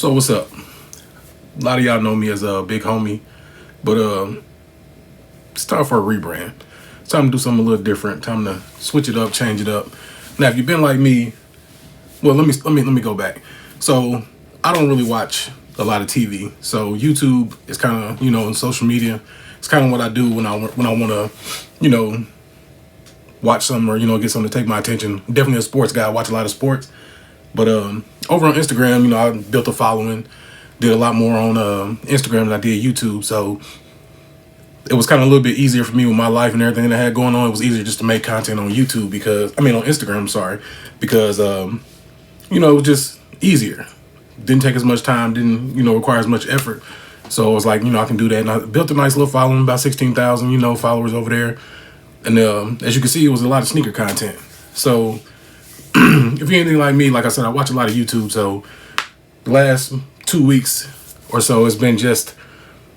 So what's up? A lot of y'all know me as a big homie, but it's time for a rebrand. It's time to do something a little different. Time to switch it up, change it up. Now, if you've been like me, well, let me go back. So I don't really watch a lot of TV. So YouTube is kind of and social media. It's kind of what I do when I want to watch something or get something to take my attention. Definitely a sports guy. I watch a lot of sports. But over on Instagram, I built a following. Did a lot more on Instagram than I did YouTube. So it was kind of a little bit easier for me with my life and everything that I had going on. It was easier just to make content on YouTube on Instagram, sorry, because it was just easier. Didn't take as much time, didn't require as much effort. So I was like, I can do that. And I built a nice little following, about 16,000, followers over there. And as you can see, it was a lot of sneaker content. So if you're anything like me, like I said, I watch a lot of YouTube. So the last 2 weeks or so, it's been just,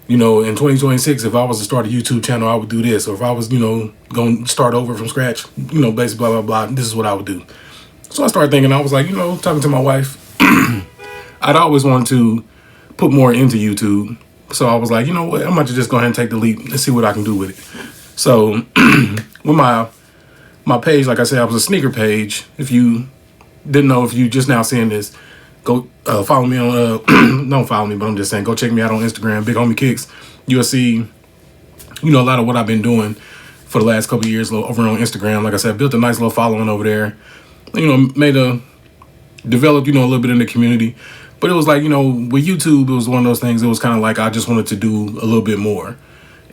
in 2026, if I was to start a YouTube channel, I would do this. Or if I was, going to start over from scratch, basically blah, blah, blah, this is what I would do. So I started thinking, I was like, talking to my wife, I'd always wanted to put more into YouTube. So I was like, what, I'm about to just go ahead and take the leap and see what I can do with it. So with my page, like I said, I was a sneaker page. If you didn't know, if you just now seeing this, go follow me on, don't follow me, but I'm just saying, go check me out on Instagram, Big Homie Kicks. You'll see, a lot of what I've been doing for the last couple of years over on Instagram. Like I said, built a nice little following over there. Developed, a little bit in the community. But it was like, with YouTube, it was one of those things, it was kind of like I just wanted to do a little bit more.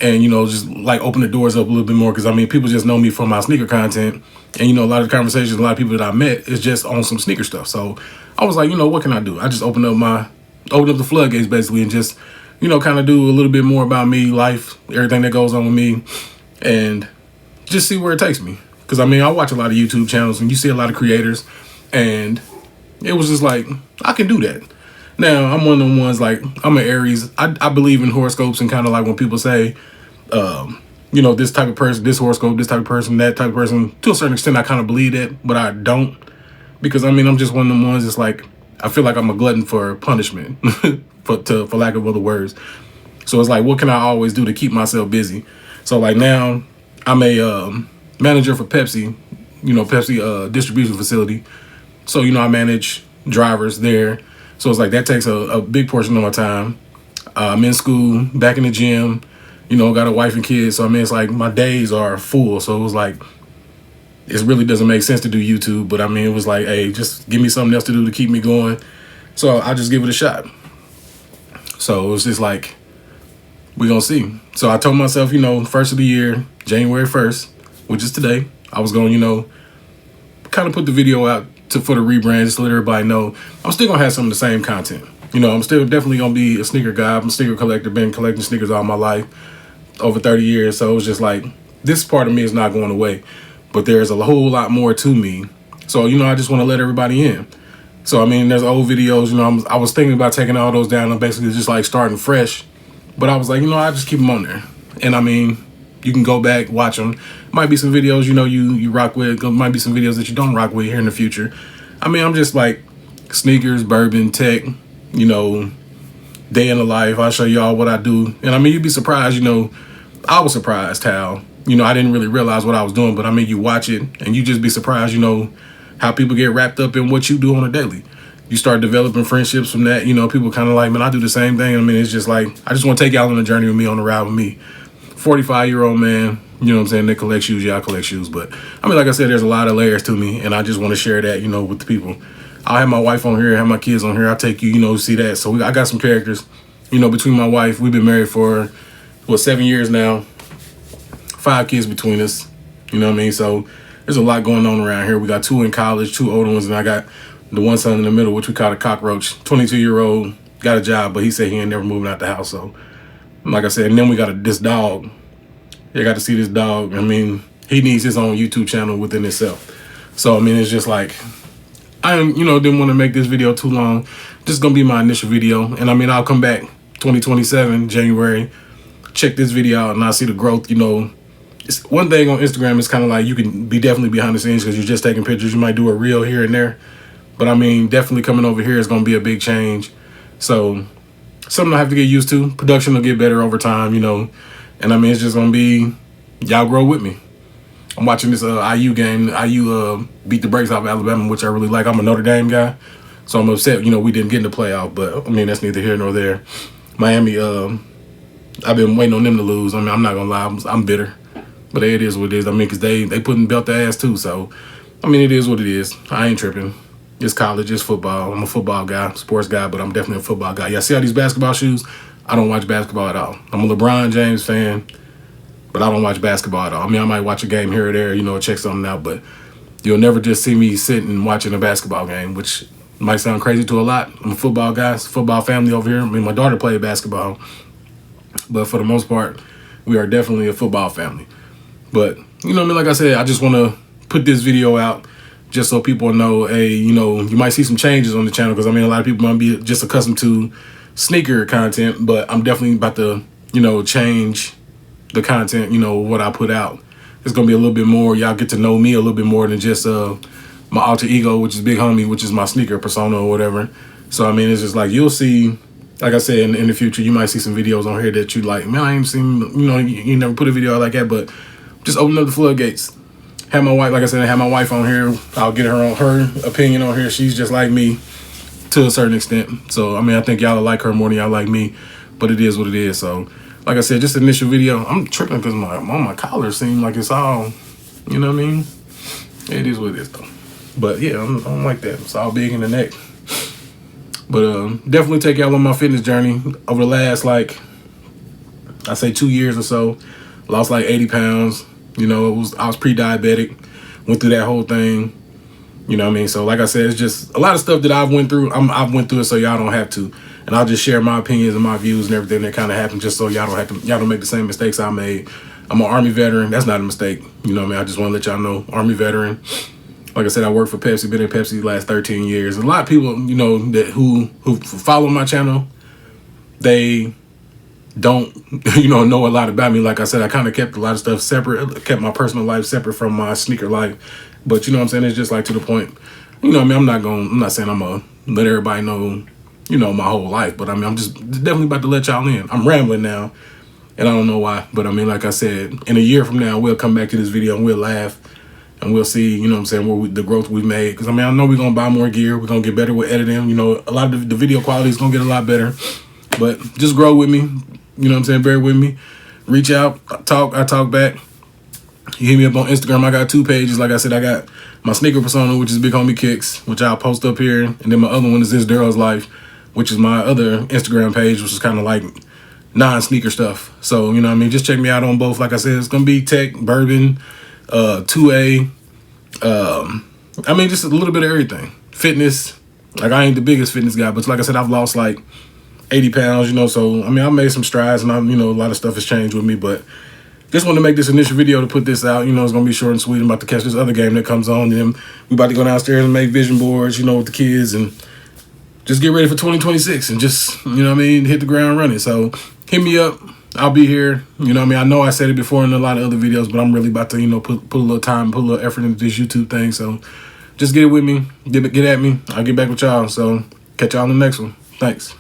And, just like open the doors up a little bit more. Because, people just know me from my sneaker content. And, a lot of the conversations, a lot of people that I met is just on some sneaker stuff. So I was like, what can I do? I just opened up the floodgates basically and just, kind of do a little bit more about me, life, everything that goes on with me. And just see where it takes me. Because, I watch a lot of YouTube channels and you see a lot of creators. And it was just like, I can do that. Now, I'm one of them ones, like, I'm an Aries. I believe in horoscopes and kind of like when people say, this type of person, this horoscope, this type of person, that type of person. To a certain extent, I kind of believe that, but I don't. Because, I'm just one of them ones that's like, I feel like I'm a glutton for punishment, for lack of other words. So it's like, what can I always do to keep myself busy? So, like, now, I'm a manager for Pepsi, Pepsi distribution facility. So, I manage drivers there. So it's like that takes a big portion of my time. I'm in school, back in the gym, got a wife and kids. So, it's like my days are full. So it was like, it really doesn't make sense to do YouTube. But, it was like, hey, just give me something else to do to keep me going. So I just give it a shot. So it was just like, we're going to see. So I told myself, first of the year, January 1st, which is today, I was going to, kind of put the video out for the rebrand, just to let everybody know I'm still gonna have some of the same content. I'm still definitely gonna be a sneaker guy. I'm a sneaker collector, been collecting sneakers all my life, over 30 years. So it was just like, this part of me is not going away, but there's a whole lot more to me. So I just want to let everybody in. So there's old videos. I was thinking about taking all those down and basically just like starting fresh, but I was like, I just keep them on there. And you can go back, watch them. Might be some videos, you rock with. Might be some videos that you don't rock with here in the future. I'm just like sneakers, bourbon, tech, day in the life. I'll show y'all what I do. And you'd be surprised, I was surprised how, I didn't really realize what I was doing. But you watch it and you just be surprised, how people get wrapped up in what you do on a daily. You start developing friendships from that. People kind of like, man, I do the same thing. It's just like, I just want to take y'all on a journey with me, on the ride with me. 45-year-old man, that collect shoes. Yeah, I collect shoes. But, like I said, there's a lot of layers to me. And I just want to share that, with the people. I'll have my wife on here, have my kids on here. I'll take you, see that. So I got some characters, between my wife. We've been married for, 7 years now. 5 kids between us. So there's a lot going on around here. We got 2 in college, 2 older ones. And I got the one son in the middle, which we call a cockroach. 22-year-old, got a job, but he said he ain't never moving out the house. So, like I said, and then we got this dog. You got to see this dog. He needs his own YouTube channel within itself. So, it's just like, I, didn't want to make this video too long. This is going to be my initial video. And, I'll come back 2027, January, check this video out, and I'll see the growth. It's one thing on Instagram, it's kind of like you can be definitely behind the scenes because you're just taking pictures. You might do a reel here and there. But, definitely coming over here is going to be a big change. So something I have to get used to. Production will get better over time, you know. And I mean, it's just gonna be, y'all grow with me. I'm watching this IU game. IU beat the brakes off Alabama, which I really like. I'm a Notre Dame guy, so I'm upset, you know, we didn't get in the playoff. But I mean, that's neither here nor there. Miami, I've been waiting on them to lose. I mean, I'm not gonna lie, I'm bitter, but it is what it is. I mean, because they putting belt their ass too. So I mean, it is what it is. I ain't tripping. It's college, it's football. I'm a football guy, sports guy, but I'm definitely a football guy. Y'all see all these basketball shoes? I don't watch basketball at all. I'm a LeBron James fan, but I don't watch basketball at all. I mean, I might watch a game here or there, you know, check something out, but you'll never just see me sitting watching a basketball game, which might sound crazy to a lot. I'm a football guy, football family over here. I mean, my daughter played basketball, but for the most part, we are definitely a football family. But, you know what I mean, like I said, I just want to put this video out just so people know, hey, you know, you might see some changes on the channel, because I mean, a lot of people might be just accustomed to sneaker content, but I'm definitely about to, you know, change the content, you know, what I put out. It's gonna be a little bit more, y'all get to know me a little bit more than just my alter ego, which is Big Homie, which is my sneaker persona or whatever. So I mean, it's just like, you'll see, like I said, in the future, you might see some videos on here that you like, man, I ain't seen, you know, you never put a video out like that, but just open up the floodgates. Have my wife, like I said, I have my wife on here. I'll get her opinion on here. She's just like me to a certain extent. So, I mean, I think y'all will like her more than y'all like me, but it is what it is. So, like I said, just initial video. I'm tripping because my collar seems like it's all, you know what I mean? It is what it is, though. But, yeah, I don't like that. It's all big in the neck. But definitely take y'all on my fitness journey. Over the last, like, I say 2 years or so, lost like 80 pounds. You know, I was pre-diabetic, went through that whole thing. You know what I mean? So like I said, it's just a lot of stuff that I've went through. I've went through it so y'all don't have to. And I'll just share my opinions and my views and everything that kind of happened, just so y'all don't make the same mistakes I made. I'm an Army veteran. That's not a mistake. You know what I mean? I just want to let y'all know, Army veteran. Like I said, I worked for Pepsi, been in Pepsi the last 13 years. A lot of people, you know, that who follow my channel, they don't, you know a lot about me. Like I said, I kind of kept a lot of stuff separate, kept my personal life separate from my sneaker life. But you know what I'm saying, it's just like to the point, you know what I mean, I'm not saying I'm gonna let everybody know, you know, my whole life, but I mean, I'm just definitely about to let y'all in. I'm rambling now, and I don't know why, but I mean, like I said, in a year from now, we'll come back to this video and we'll laugh, and we'll see, you know what I'm saying, the growth we've made. Because I mean, I know we're gonna buy more gear, we're gonna get better with editing, you know, a lot of the video quality is gonna get a lot better, but just grow with me. You know what I'm saying? Bear with me. Reach out. I talk back. You hit me up on Instagram. I got 2 pages. Like I said, I got my sneaker persona, which is Big Homie Kicks, which I'll post up here. And then my other one is This Daryl's Life, which is my other Instagram page, which is kind of like non-sneaker stuff. So, you know what I mean? Just check me out on both. Like I said, it's going to be tech, bourbon, 2A. I mean, just a little bit of everything. Fitness. Like, I ain't the biggest fitness guy, but like I said, I've lost like 80 pounds, you know, so, I mean, I made some strides, and you know, a lot of stuff has changed with me, but just wanted to make this initial video to put this out. You know, it's going to be short and sweet. I'm about to catch this other game that comes on, and then we about to go downstairs and make vision boards, you know, with the kids, and just get ready for 2026, and just, you know what I mean, hit the ground running. So, hit me up. I'll be here. You know what I mean? I know I said it before in a lot of other videos, but I'm really about to, you know, put a little time, put a little effort into this YouTube thing, so just get it with me. Get at me. I'll get back with y'all, so catch y'all on the next one. Thanks.